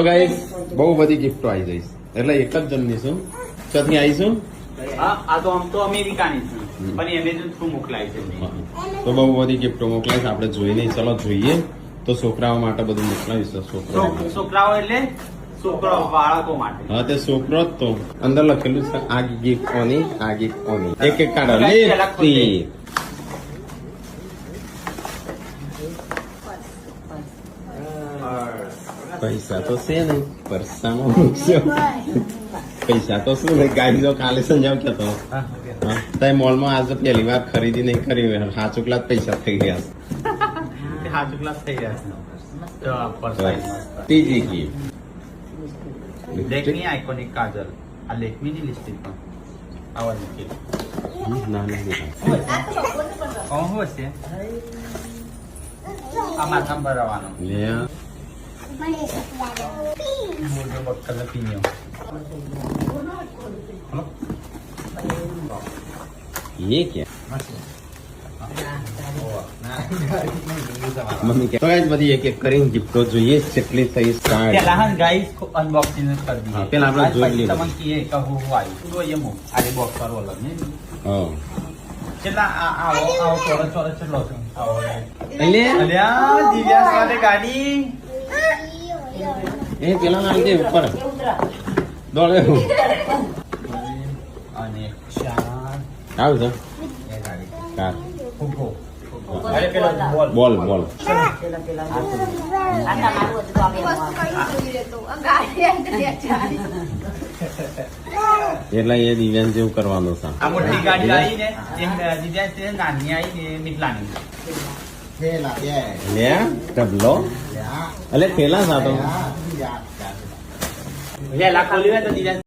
Guys બહુ બધી ગિફ્ટો આવી જઈશ એટલે એક જ જણની છું ત્યાંથી આવીશું આ તો આમ તો અમેરિકાની છે પણ એમેઝોન થ્રુ મોકલાય છે તો બહુ બધી ગિફ્ટો મોકલાઈશ આપણે જોઈ નહીં ચલો જોઈએ તો છોકરાઓ માટે બધું મોકલાવીશ છોકરાઓ એટલે છોકરાઓ બાળકો માટે હા તે છોકરો જ તો અંદર લખેલું છે આ ગિફ્ટ ઓની આ ગિફ્ટ ઓની એક એક કાઢો લેતી પૈસા તો છે ને પરસામાં મૂકશો પૈસા તો શું ને ગાડી જો કાલે સંજાવ કેતો તઈ મોલમાં આજે પહેલી વાર ખરીદી નહીં કરી હાચુકલા જ પૈસા થઈ ગયા હાચું ક્લાસ થઈ ગયા છે ત્રીજી કી લેકમી આઇકોનિક કાજલ આ લેકમી ની લિપસ્ટિક પણ આવા લીધી ના ના કોણ હોય છે આ માથામાં ભરાવાનો લે મોટો બક્કલ પીન્યો ये क्या મમ્મી કે તો ગાઈસ બધી એક એક કરીને ગિફ્ટો જોઈએ કેટલી થઈ સ્ટાર્ટ પેલા હન ગાઈસ અનબોક્સિંગ કરી દીધી હા, પેલા આપણે જોઈ લીધું. તમને કીએ કે હું આવ્યું તો એ મો આજે બોક્સ કરો અલગ ને હા કેટલા આવો ચોરસ ચોરસ કેટલો છે આવો એટલે અલ્યા દિવ્યા સાથે ગાડી એ પેલા ના લીધે ઉપર દોડે અને ચાર આવું છે એ ગાડી કાર ફૂફો અરે પેલો બોલ બોલ બોલ એટલે એ દિવ્યાંગ જેવું કરવાનું છે આ મોટી ગાડી આવી ને એ દિવ્યા છે નાની આવી ને મીટલાની લે ડબલો એટલે પેલા સાતો લે લા ખોલી હોય તો દિવ્યા